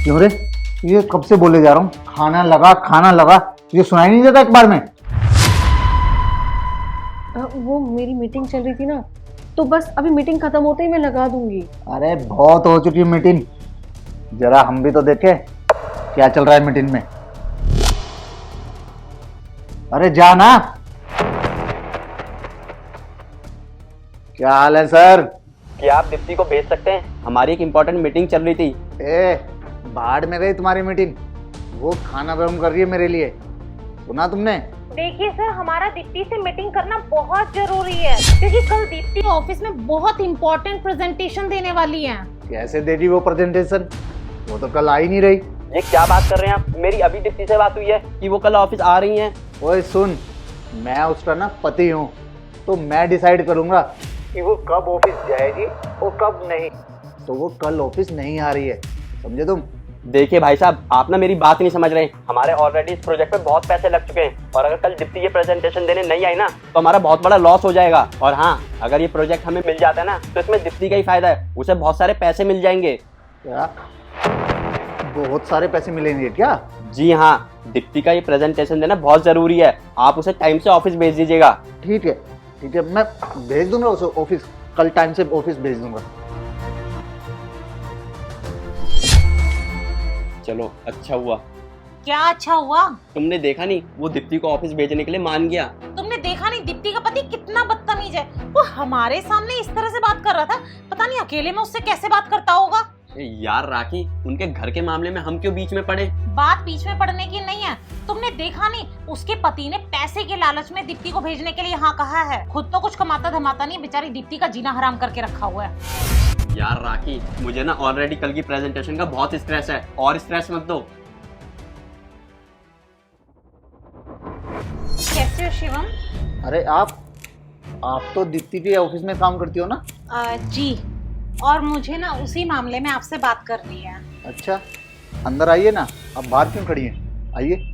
क्यों रे? ये कब से बोले जा रहा हूँ खाना लगा, ये सुनाई नहीं देता एक बार में? वो मेरी मीटिंग चल रही थी ना, तो बस अभी मीटिंग खत्म होते ही मैं लगा दूंगी। अरे बहुत हो चुकी मीटिंग, जरा हम भी तो देखे क्या चल रहा है मीटिंग में। अरे जा ना। क्या हाल है सर? क्या आप दीप्ति को भेज सकते हैं? हमारी एक इम्पोर्टेंट मीटिंग चल रही थी। बाढ़ में गई तुम्हारी मीटिंग, वो खाना गर्म कर रही है मेरे लिए, सुना तुमने? देखिए सर, हमारा दीप्ति से मीटिंग करना बहुत जरूरी है, क्योंकि कल दीप्ति ऑफिस में बहुत इम्पोर्टेंट प्रेजेंटेशन देने वाली है। कैसे दे दी वो प्रेजेंटेशन? वो तो कल आ ही नहीं रही। ये क्या बात कर रहे हैं आप? मेरी अभी दीप्ति से बात हुई है कि वो कल ऑफिस आ रही हैं। ओए सुन, मैं उसका ना पति हूँ, तो मैं डिसाइड करूंगा कि वो कब ऑफिस जाएगी और कब नहीं। तो वो कल ऑफिस नहीं आ रही है, समझे तुम? देखिए भाई साहब, आप ना मेरी बात नहीं समझ रहे हैं। हमारे ऑलरेडी इस प्रोजेक्ट पे बहुत पैसे लग चुके हैं, और अगर कल दीप्ति ये प्रेजेंटेशन देने नहीं आई ना, तो हमारा बहुत बड़ा लॉस हो जाएगा। और हाँ, अगर ये प्रोजेक्ट हमें मिल जाता है ना, तो इसमें दीप्ति का ही फायदा है, उसे बहुत सारे पैसे मिल जाएंगे। क्या बहुत सारे पैसे मिलेंगे क्या? जी हाँ, दीप्ति का ये प्रेजेंटेशन देना बहुत जरूरी है। आप उसे टाइम से ऑफिस भेज दीजिएगा। ठीक है, मैं भेज दूंगा उसे ऑफिस, कल टाइम से ऑफिस भेज दूंगा। चलो अच्छा हुआ। क्या अच्छा हुआ? तुमने देखा नहीं, वो दीप्ति को ऑफिस भेजने के लिए मान गया। तुमने देखा नहीं दीप्ति का पति कितना बदतमीज है? वो हमारे सामने इस तरह से बात कर रहा था, पता नहीं अकेले में उससे कैसे बात करता होगा। यार राखी, उनके घर के मामले में हम क्यों बीच में पड़े? बात बीच में पड़ने की नहीं है। तुमने देखा नहीं, उसके पति ने पैसे के लालच में दीप्ति को भेजने के लिए हाँ कहा है। खुद तो कुछ कमाता धमाता नहीं, बेचारी दीप्ति का जीना हराम करके रखा हुआ है। यार राखी, मुझे ना ऑलरेडी कल की प्रेजेंटेशन का बहुत स्ट्रेस है, और स्ट्रेस मत दो। कैसे हो शिवम? अरे आप तो दीप्ति के ऑफिस में काम करती हो ना? जी, और मुझे ना उसी मामले में आपसे बात करनी है। अच्छा, अंदर आइए ना, आप बाहर क्यों खड़ी हैं? आइए।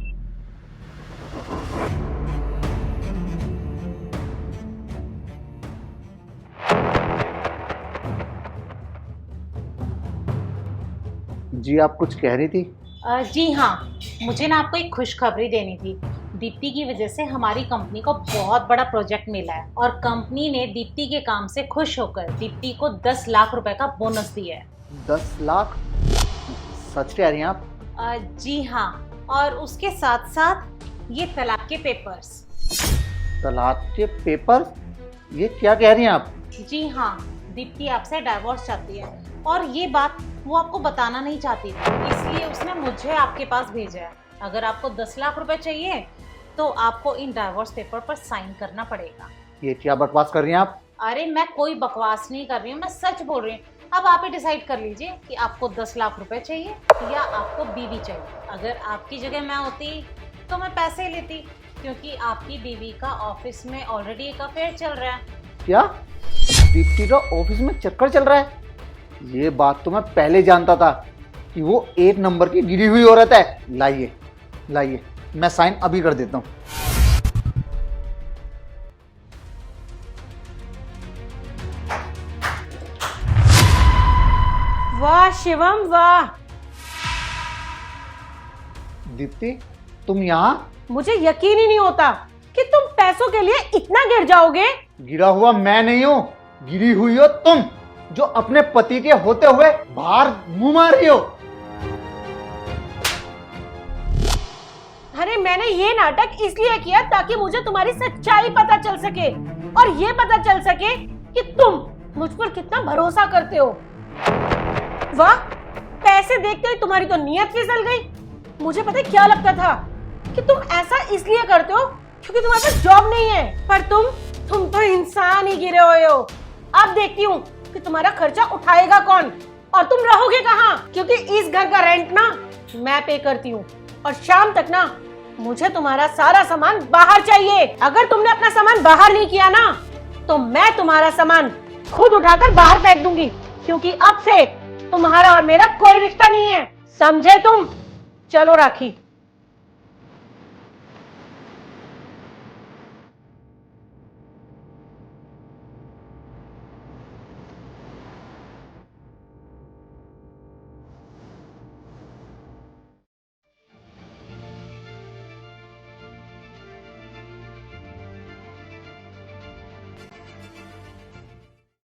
जी आप कुछ कह रही थी? जी हाँ, मुझे ना आपको एक खुशखबरी देनी थी। दीप्ति की वजह से हमारी कंपनी को बहुत बड़ा प्रोजेक्ट मिला है, और कंपनी ने दीप्ति के काम से खुश होकर दीप्ति को 10 लाख रुपए का बोनस दिया है। 10 लाख? सच कह रही हैं आप? जी हाँ, और उसके साथ साथ ये तलाक के पेपर्स। तलाक के पेपर? ये क्या कह रही हैं आप? जी हाँ, दीप्ति आपसे डाइवोर्स चाहती है, और ये बात वो आपको बताना नहीं चाहती थी, इसलिए उसने मुझे आपके पास भेजा है। अगर आपको 10 लाख रुपए चाहिए तो आपको इन डाइवोर्स पेपर पर साइन करना पड़ेगा। ये क्या बकवास कर रही हैं आप? अरे मैं कोई बकवास नहीं कर रही हूँ, मैं सच बोल रही हूँ। अब आप ही डिसाइड कर लीजिए कि आपको 10 लाख रुपए चाहिए या आपको बीवी चाहिए। अगर आपकी जगह मैं होती तो मैं पैसे लेती, क्योंकि आपकी बीवी का ऑफिस में ऑलरेडी एक अफेयर चल रहा है। क्या दीप्ति का ऑफिस में चक्कर चल रहा है? ये बात तो मैं पहले जानता था कि वो एक नंबर की गिरी हुई औरत है। लाइए, मैं साइन अभी कर देता हूँ। वाह शिवम वाह! दीप्ति तुम यहाँ? मुझे यकीन ही नहीं होता कि तुम पैसों के लिए इतना गिर जाओगे। गिरा हुआ मैं नहीं हूँ, गिरी हुई हो तुम, जो अपने पति के होते हुए बाहर मुंह मार रही हो। अरे मैंने ये नाटक इसलिए किया ताकि मुझे तुम्हारी सच्चाई पता चल सके, और ये पता चल सके कि तुम मुझ पर कितना भरोसा करते हो। वाह, पैसे देखते ही तुम्हारी तो नीयत फिसल गई। मुझे पता है क्या लगता था कि तुम ऐसा इसलिए करते हो क्योंकि तुम्हारे पास जॉब नहीं है, पर तुम तो इंसान ही गिरे हुए हो। अब देखती हूँ कि तुम्हारा खर्चा उठाएगा कौन, और तुम रहोगे कहाँ, क्योंकि इस घर का रेंट ना मैं पे करती हूँ, और शाम तक ना मुझे तुम्हारा सारा सामान बाहर चाहिए। अगर तुमने अपना सामान बाहर नहीं किया ना, तो मैं तुम्हारा सामान खुद उठाकर बाहर फेंक दूंगी, क्योंकि अब से तुम्हारा और मेरा कोई रिश्ता नहीं है, समझे तुम? चलो राखी।